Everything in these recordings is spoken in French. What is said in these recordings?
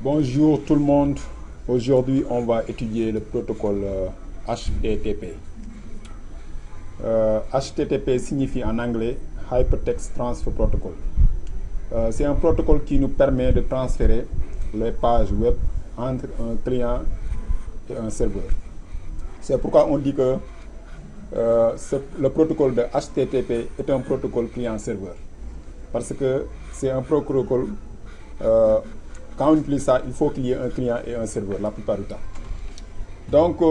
Bonjour tout le monde. Aujourd'hui, on va étudier le protocole HTTP. HTTP signifie en anglais Hypertext Transfer Protocol. C'est un protocole qui nous permet de transférer les pages web entre un client et un serveur. C'est pourquoi on dit que le protocole de HTTP est un protocole client-serveur. Parce que c'est un protocole, quand on utilise ça, il faut qu'il y ait un client et un serveur la plupart du temps. Donc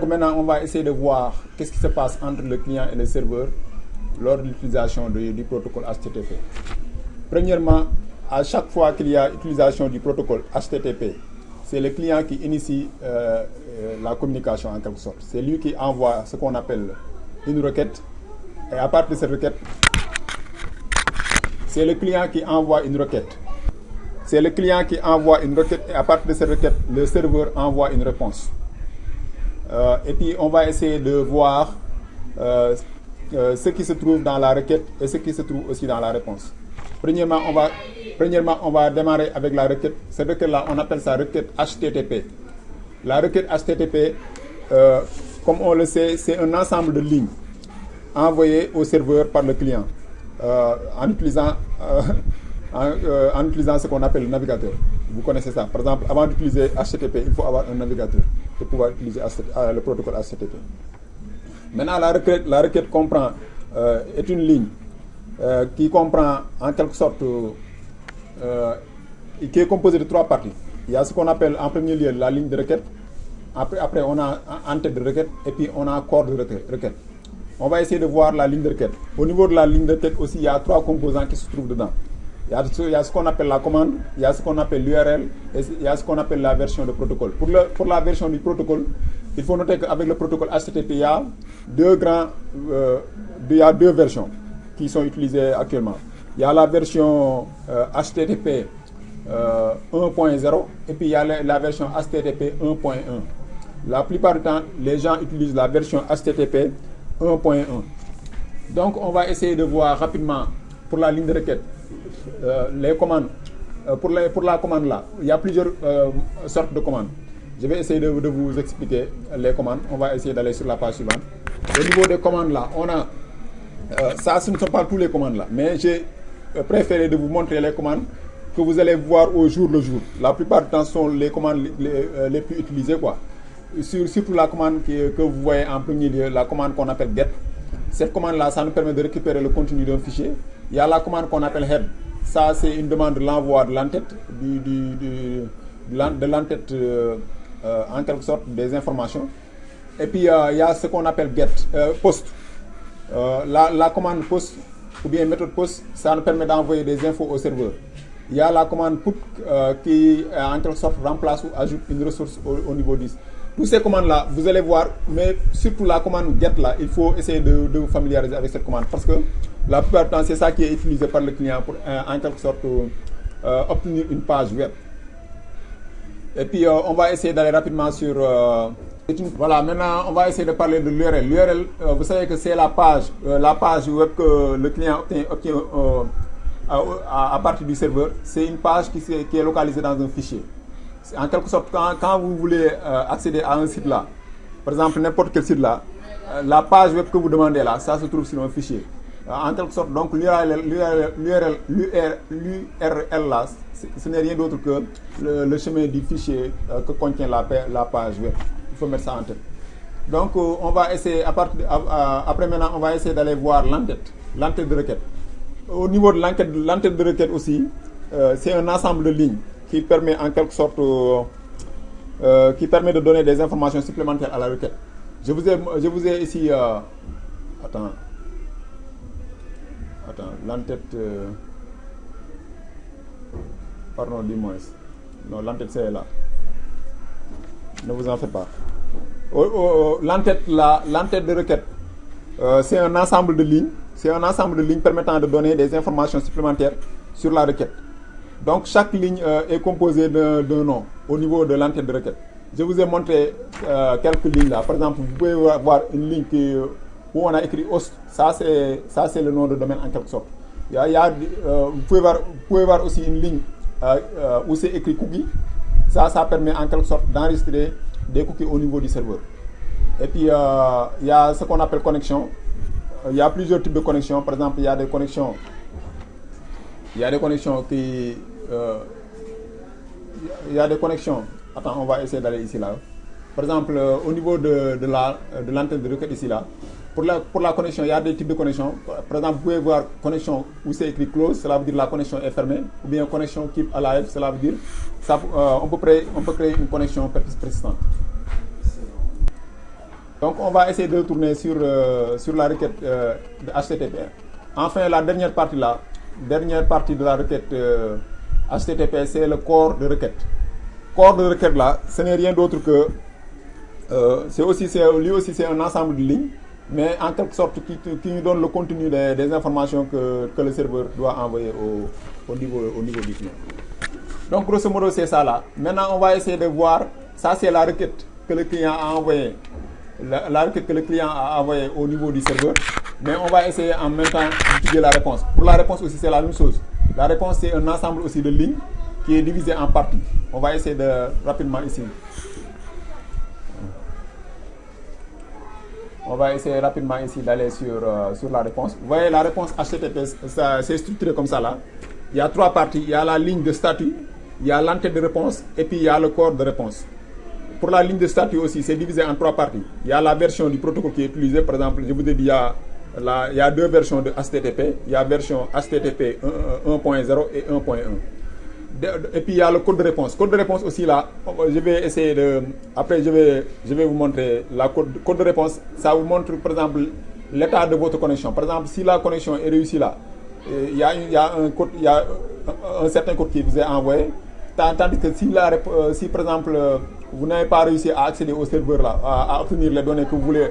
maintenant, on va essayer de voir qu'est-ce qui se passe entre le client et le serveur lors de l'utilisation du protocole HTTP. Premièrement, à chaque fois qu'il y a utilisation du protocole HTTP, c'est le client qui initie la communication en quelque sorte. C'est lui qui envoie ce qu'on appelle une requête. Et à partir de cette requête, c'est le client qui envoie une requête. C'est le client qui envoie une requête et à partir de cette requête, le serveur envoie une réponse. Et puis on va essayer de voir ce qui se trouve dans la requête et ce qui se trouve aussi dans la réponse. Premièrement, on va démarrer avec la requête. Cette requête-là, on appelle ça requête HTTP. La requête HTTP, comme on le sait, c'est un ensemble de lignes envoyées au serveur par le client en utilisant ce qu'on appelle le navigateur. Vous connaissez ça. Par exemple, avant d'utiliser HTTP, il faut avoir un navigateur pour pouvoir utiliser le protocole HTTP. Maintenant, la requête comprend, est une ligne qui comprend en quelque sorte, qui est composée de trois parties. Il y a ce qu'on appelle en premier lieu la ligne de requête. Après on a en-tête de requête et puis on a corps de requête. On va essayer de voir la ligne de requête. Au niveau de la ligne de requête aussi, il y a trois composants qui se trouvent dedans. Il y a ce qu'on appelle la commande, il y a ce qu'on appelle l'URL et il y a ce qu'on appelle la version de protocole. Pour la version du protocole, il faut noter qu'avec le protocole HTTP, il y a deux versions qui sont utilisées actuellement. Il y a la version HTTP 1.0 et puis il y a la version HTTP 1.1. La plupart du temps, les gens utilisent la version HTTP 1.1. Donc, on va essayer de voir rapidement pour la ligne de requête les commandes. Pour la commande là, il y a plusieurs sortes de commandes. Je vais essayer de vous expliquer les commandes. On va essayer d'aller sur la page suivante. Au niveau des commandes là, on a ça, ce ne sont pas tous les commandes là, mais j'ai préféré de vous montrer les commandes que vous allez voir au jour le jour. La plupart du temps, ce sont les commandes les plus utilisées, quoi. Surtout la commande que vous voyez en premier lieu, la commande qu'on appelle get. Cette commande-là, ça nous permet de récupérer le contenu d'un fichier. Il y a la commande qu'on appelle head. Ça, c'est une demande de l'envoi de l'entête, de l'entête en quelque sorte des informations. Et puis, il y a ce qu'on appelle post. La commande post ou bien méthode post, ça nous permet d'envoyer des infos au serveur. Il y a la commande put qui en quelque sorte remplace ou ajoute une ressource au niveau 10. Toutes ces commandes-là, vous allez voir, mais surtout la commande get là, il faut essayer de vous familiariser avec cette commande parce que la plupart du temps, c'est ça qui est utilisé par le client pour en quelque sorte obtenir une page web. Et puis on va essayer d'aller rapidement sur... Voilà, maintenant on va essayer de parler de l'URL. L'URL, vous savez que c'est la page web que le client obtient à partir du serveur. C'est une page qui est localisée dans un fichier. En quelque sorte, quand vous voulez accéder à un site là, par exemple n'importe quel site là, la page web que vous demandez là, ça se trouve sur un fichier. En quelque sorte, donc l'URL là, ce n'est rien d'autre que le chemin du fichier que contient la page web. Il faut mettre ça en tête. Donc on va essayer, après maintenant, on va essayer d'aller voir l'entête de requête. Au niveau de l'entête de requête aussi, c'est un ensemble de lignes qui permet en quelque sorte qui permet de donner des informations supplémentaires à la requête. Je vous ai ici l'entête pardon, dis-moi. Non, l'entête c'est là. Ne vous en faites pas. L'entête de requête, c'est un ensemble de lignes. C'est un ensemble de lignes permettant de donner des informations supplémentaires sur la requête. Donc chaque ligne est composée d'un nom au niveau de l'entête de requête. Je vous ai montré quelques lignes là. Par exemple, vous pouvez voir une ligne où on a écrit host. Ça c'est le nom de domaine en quelque sorte. Vous pouvez voir aussi une ligne où c'est écrit cookie. Ça permet en quelque sorte d'enregistrer des cookies au niveau du serveur. Et puis, il y a ce qu'on appelle connexion. Il y a plusieurs types de connexions. Par exemple, il y a des connexions qui... il y a des connexions. Attends, on va essayer d'aller ici, là. Par exemple, au niveau de l'antenne de requête ici, là, pour la connexion, il y a des types de connexions. Par exemple, vous pouvez voir connexion où c'est écrit close, cela veut dire la connexion est fermée. Ou bien connexion keep alive, cela veut dire on peut créer une connexion persistante. Donc, on va essayer de retourner sur la requête de HTTP. Enfin, la dernière partie de la requête HTTP, c'est le corps de requête. Corps de requête là, ce n'est rien d'autre que lui aussi c'est un ensemble de lignes, mais en quelque sorte qui nous donne le contenu des informations que le serveur doit envoyer au niveau du client. Donc grosso modo c'est ça là. Maintenant on va essayer de voir, ça c'est la requête que le client a envoyée, la requête que le client a envoyée au niveau du serveur, mais on va essayer en même temps d'étudier la réponse. Pour la réponse aussi c'est la même chose. La réponse c'est un ensemble aussi de lignes qui est divisé en parties. On va essayer de rapidement ici. On va essayer rapidement ici d'aller sur la réponse. Vous voyez la réponse HTTP, c'est structuré comme ça là. Il y a trois parties. Il y a la ligne de statut, il y a l'entête de réponse et puis il y a le corps de réponse. Pour la ligne de statut aussi, c'est divisé en trois parties. Il y a la version du protocole qui est utilisée. Par exemple, je vous ai dit, il y a deux versions de HTTP. Il y a version HTTP 1.0 et 1.1. Et puis il y a le code de réponse. Code de réponse aussi là, je vais essayer de... Après je vais vous montrer la code de réponse. Ça vous montre par exemple l'état de votre connexion. Par exemple, si la connexion est réussie là, il y a un certain code qui vous est envoyé. Tandis que si par exemple vous n'avez pas réussi à accéder au serveur là, à obtenir les données que vous voulez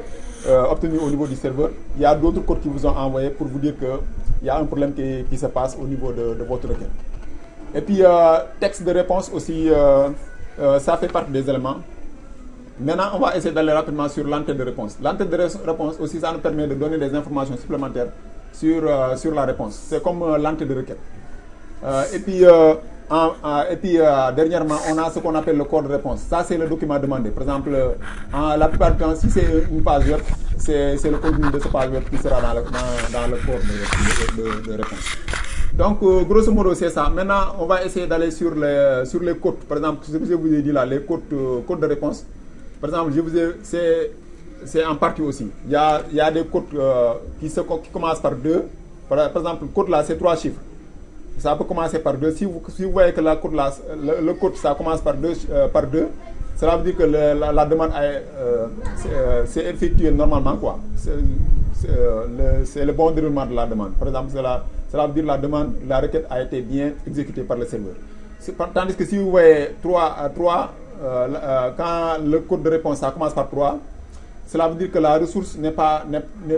obtenir au niveau du serveur, il y a d'autres codes qui vous ont envoyé pour vous dire qu'il y a un problème qui se passe au niveau de votre requête. Et puis, texte de réponse aussi, ça fait partie des éléments. Maintenant, on va essayer d'aller rapidement sur l'entête de réponse. L'entête de réponse aussi, ça nous permet de donner des informations supplémentaires sur la réponse. C'est comme l'entête de requête. Et puis, dernièrement, on a ce qu'on appelle le corps de réponse. Ça, c'est le document demandé. Par exemple, la plupart du temps, si c'est une page web, c'est le contenu de cette page web qui sera dans le corps de réponse. Donc, grosso modo, c'est ça. Maintenant, on va essayer d'aller sur les codes. Par exemple, ce que je vous ai dit là, les codes de réponse. Par exemple, c'est en partie aussi. Il y a des codes qui commencent par 2. Par exemple, le code là, c'est 3 chiffres. Ça peut commencer par 2. Si vous voyez que le code, ça commence par 2, cela veut dire que la demande c'est effectué normalement, quoi. C'est le bon déroulement de la demande. Par exemple, cela veut dire que la requête a été bien exécutée par le serveur. Tandis que si vous voyez 3, quand le code de réponse ça commence par 3, cela veut dire que la ressource n'est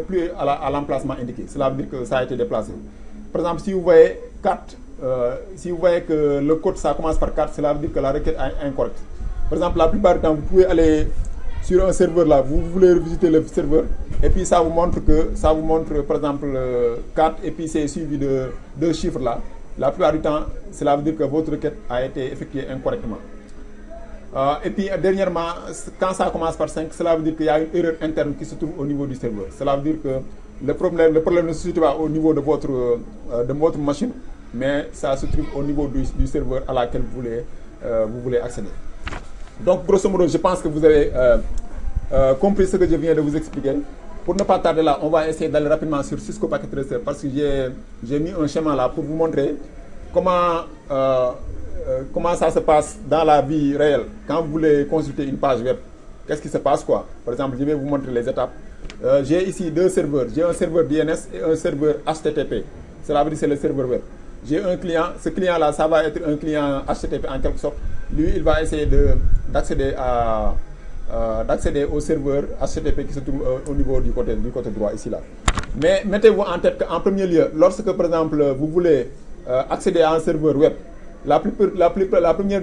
plus à l'emplacement indiqué. Cela veut dire que ça a été déplacé. Par exemple, si vous voyez 4, si vous voyez que le code ça commence par 4, cela veut dire que la requête est incorrecte. Par exemple, la plupart du temps, vous pouvez aller sur un serveur là, vous voulez visiter le serveur, et puis ça vous montre par exemple 4, et puis c'est suivi de 2 chiffres là. La plupart du temps, cela veut dire que votre requête a été effectuée incorrectement. Et puis dernièrement, quand ça commence par 5, cela veut dire qu'il y a une erreur interne qui se trouve au niveau du serveur. Cela veut dire que le problème ne se situe pas au niveau de votre machine, mais ça se trouve au niveau du serveur à laquelle vous voulez accéder. Donc, grosso modo, je pense que vous avez compris ce que je viens de vous expliquer. Pour ne pas tarder là, on va essayer d'aller rapidement sur Cisco Packet Tracer parce que j'ai mis un schéma là pour vous montrer comment ça se passe dans la vie réelle. Quand vous voulez consulter une page web, qu'est-ce qui se passe quoi? Par exemple, je vais vous montrer les étapes. J'ai ici 2 serveurs. J'ai un serveur DNS et un serveur HTTP. Cela veut dire que c'est le serveur web. J'ai un client. Ce client-là, ça va être un client HTTP en quelque sorte. Lui, il va essayer d'accéder au serveur HTTP qui se trouve au niveau du côté droit ici là. Mais mettez-vous en tête qu'en premier lieu, lorsque par exemple vous voulez accéder à un serveur web, la première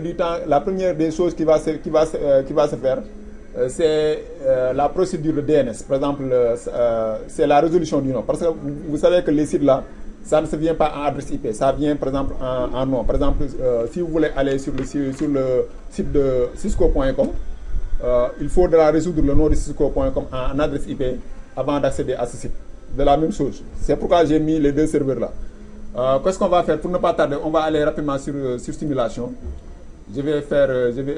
des choses qui va se faire, c'est la procédure de DNS. Par exemple, c'est la résolution du nom. Parce que vous savez que les sites là, ça ne se vient pas en adresse IP, ça vient par exemple en nom. Par exemple, si vous voulez aller sur le site de cisco.com, il faudra résoudre le nom de cisco.com en adresse IP avant d'accéder à ce site. De la même chose. C'est pourquoi j'ai mis les deux serveurs là. Qu'est-ce qu'on va faire pour ne pas tarder? On va aller rapidement sur simulation. Je vais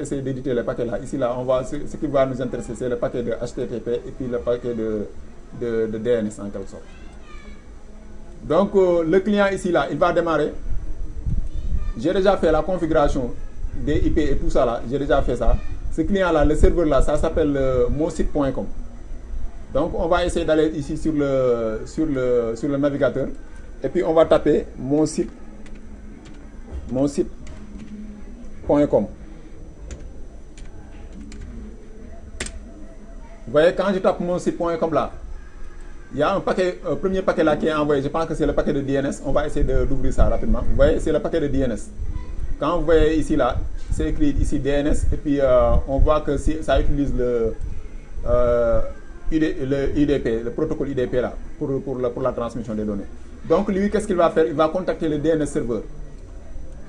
essayer d'éditer le paquet là. Ici là, ce qui va nous intéresser, c'est le paquet de HTTP et puis le paquet de DNS en quelque sorte. Donc le client ici là, il va démarrer. J'ai déjà fait la configuration des IP et tout ça là. J'ai déjà fait ça. Ce client là, le serveur là, ça s'appelle monsite.com. Donc on va essayer d'aller ici sur le navigateur et puis on va taper monsite.com. Vous voyez, quand je tape monsite.com là, il y a un premier paquet là qui est envoyé. Je pense que c'est le paquet de DNS. On va essayer d'ouvrir ça rapidement. Vous voyez, c'est le paquet de DNS. Quand vous voyez ici là, c'est écrit ici DNS et puis on voit que ça utilise le IDP, le protocole IDP là, pour la transmission des données. Donc lui, qu'est-ce qu'il va faire? Il va contacter le DNS serveur.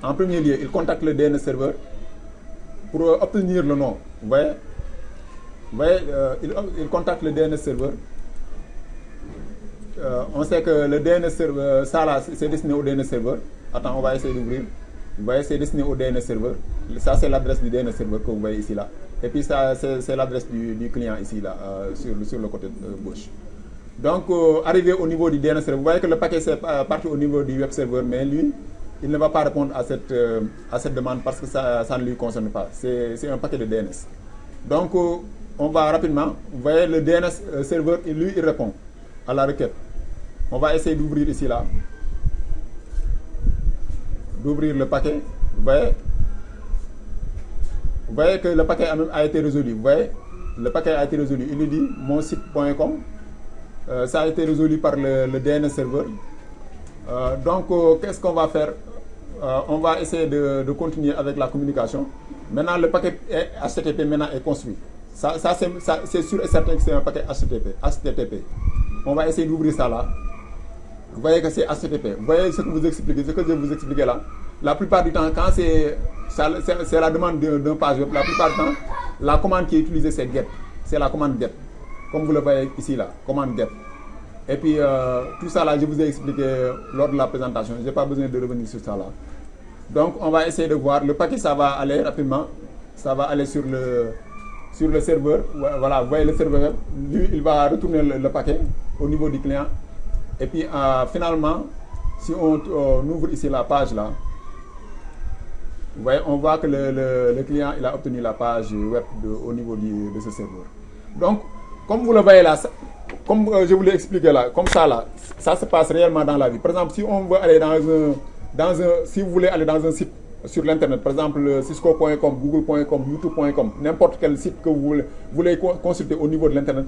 En premier lieu, il contacte le DNS serveur pour obtenir le nom. Vous voyez, il contacte le DNS serveur. On sait que le DNS serveur, ça là, c'est destiné au DNS serveur. Attends, on va essayer d'ouvrir. Vous voyez, c'est destiné au DNS serveur. Ça, c'est l'adresse du DNS serveur que vous voyez ici là. Et puis ça, c'est l'adresse du client ici là, sur le côté gauche. Donc, arrivé au niveau du DNS serveur, vous voyez que le paquet c'est parti au niveau du web serveur, mais lui, il ne va pas répondre à cette demande parce que ça ne lui concerne pas. C'est un paquet de DNS. Donc, on va rapidement. Vous voyez, le DNS serveur, lui, il répond à la requête. On va essayer d'ouvrir ici là. D'ouvrir le paquet. Vous voyez que le paquet a été résolu. Vous voyez, le paquet a été résolu. Il lui dit monsite.com. Ça a été résolu par le DNS serveur. Donc, qu'est-ce qu'on va faire? On va essayer de continuer avec la communication. Maintenant, le paquet HTTP maintenant est construit. Ça c'est sûr et certain que c'est un paquet HTTP. On va essayer d'ouvrir ça là. Vous voyez que c'est HTTP. Vous voyez ce que je vous expliquais là. La plupart du temps, quand c'est la demande d'un page web, la plupart du temps, la commande qui est utilisée, c'est get. C'est la commande get. Comme vous le voyez ici là, commande get. Et puis, tout ça là, je vous ai expliqué lors de la présentation. Je n'ai pas besoin de revenir sur ça là. Donc, on va essayer de voir. Le paquet, ça va aller rapidement. Ça va aller sur le serveur. Voilà, vous voyez le serveur web. Lui, il va retourner le paquet au niveau du client. Et puis, finalement, si on ouvre ici la page là, vous voyez, on voit que le client, il a obtenu la page web au niveau de ce serveur. Donc, comme vous le voyez là, comme je vous l'ai expliqué là, comme ça là, ça se passe réellement dans la vie. Par exemple, si on veut aller si vous voulez aller dans un site sur l'internet, par exemple cisco.com, google.com, youtube.com, n'importe quel site que vous voulez consulter au niveau de l'internet,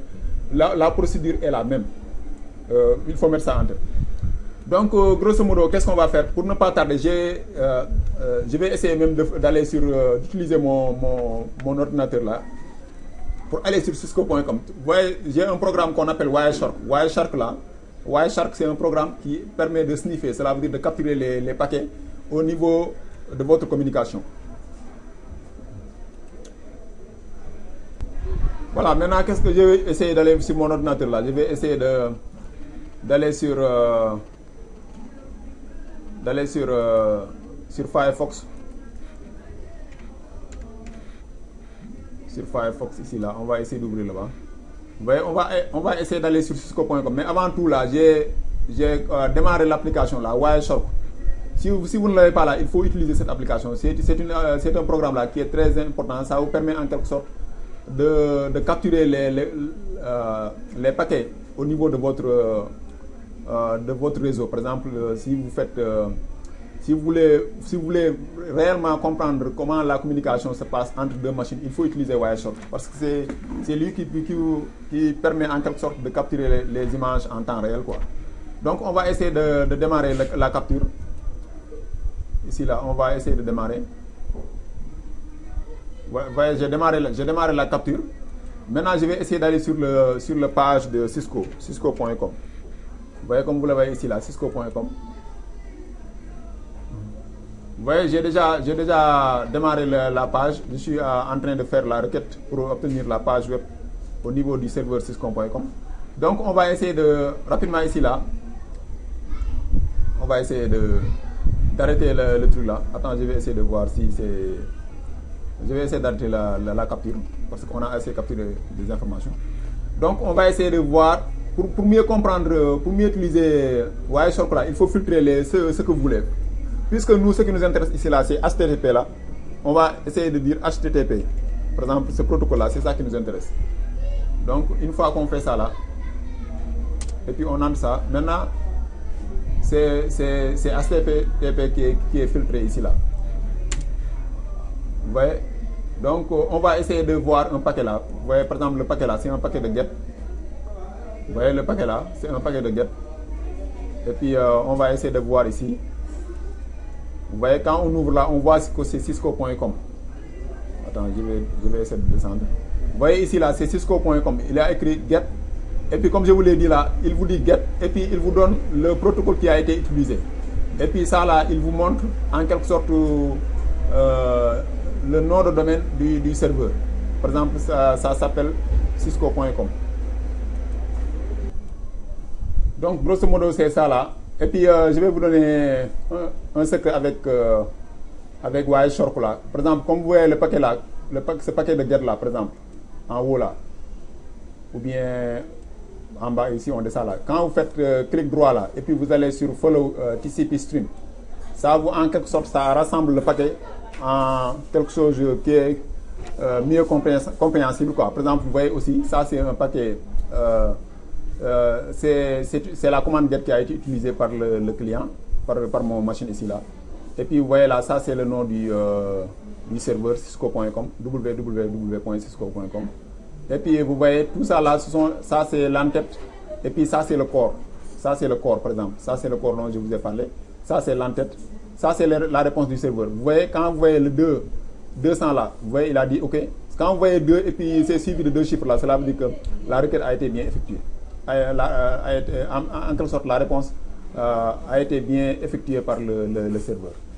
la procédure est la même. Il faut mettre ça en tête. Donc, grosso modo, qu'est-ce qu'on va faire? Pour ne pas tarder, je vais essayer même d'aller d'utiliser mon ordinateur là, pour aller sur cisco.com. Vous voyez, j'ai un programme qu'on appelle Wireshark. Wireshark, c'est un programme qui permet de sniffer, cela veut dire de capturer les paquets au niveau de votre communication. Voilà, maintenant, qu'est-ce que je vais essayer d'aller sur mon ordinateur là? Je vais essayer d'aller sur Firefox. Sur Firefox ici là, on va essayer d'ouvrir là-bas. Vous voyez, on va essayer d'aller sur cisco.com. Mais avant tout là, j'ai démarré l'application là, Wireshark. Si vous ne l'avez pas là, il faut utiliser cette application. C'est un programme là qui est très important. Ça vous permet en quelque sorte de capturer les paquets au niveau de votre réseau. Par exemple, si vous voulez réellement comprendre comment la communication se passe entre deux machines, il faut utiliser Wireshark parce que c'est lui qui permet en quelque sorte de capturer les images en temps réel, quoi. Donc on va essayer de démarrer la capture. Ici là, on va essayer de démarrer. Vous voyez, j'ai démarré la capture. Maintenant, je vais essayer d'aller sur la page de cisco.com. Vous voyez comme vous le voyez ici là, cisco.com. voyez, j'ai déjà démarré la page. Je suis en train de faire la requête pour obtenir la page web au niveau du serveur cisco.com. Donc, on va essayer de, rapidement ici, là, on va essayer d'arrêter le truc là. Attends, je vais essayer de voir si c'est... Je vais essayer d'arrêter la capture, parce qu'on a essayé de capturer des informations. Donc, on va essayer de voir, pour mieux comprendre, pour mieux utiliser Wireshark là, il faut filtrer ce que vous voulez. Puisque nous, ce qui nous intéresse ici là, c'est HTTP là, on va essayer de dire HTTP. Par exemple, ce protocole là, c'est ça qui nous intéresse. Donc, une fois qu'on fait ça là, et puis on entre ça, maintenant, c'est HTTP qui est filtré ici là. Vous voyez? Donc, on va essayer de voir un paquet là. Vous voyez, par exemple, le paquet là, c'est un paquet de GET. Vous voyez, le paquet là, c'est un paquet de GET. Et puis, on va essayer de voir ici. Vous voyez, quand on ouvre là, on voit que c'est cisco.com. Attends, je vais essayer de descendre. Vous voyez ici là, c'est cisco.com. Il a écrit GET. Et puis, comme je vous l'ai dit là, il vous dit GET. Et puis, il vous donne le protocole qui a été utilisé. Et puis, ça là, il vous montre en quelque sorte le nom de domaine du serveur. Par exemple, ça s'appelle cisco.com. Donc, grosso modo, c'est ça là. Et puis, je vais vous donner un secret avec Wireshark là. Par exemple, comme vous voyez le paquet là, ce paquet de GET là, par exemple, en haut là, ou bien en bas ici, on descend là. Quand vous faites clic droit là, et puis vous allez sur Follow TCP Stream, ça vous, en quelque sorte, ça rassemble le paquet en quelque chose qui est mieux compréhensible, quoi. Par exemple, vous voyez aussi, ça c'est un paquet, c'est la commande GET qui a été utilisée par le client, par mon machine ici là. Et puis vous voyez là, ça c'est le nom du serveur cisco.com, www.cisco.com. Et puis vous voyez tout ça là, ça c'est l'entête, et puis ça c'est le corps. Ça c'est le corps par exemple, ça c'est le corps dont je vous ai parlé. Ça c'est l'entête, ça c'est la réponse du serveur. Vous voyez, quand vous voyez le 200 là, vous voyez, il a dit OK. Quand vous voyez 2 et puis c'est suivi de 2 chiffres là, cela veut dire que la requête a été bien effectuée. En quelque sorte, la réponse a été bien effectuée par le serveur.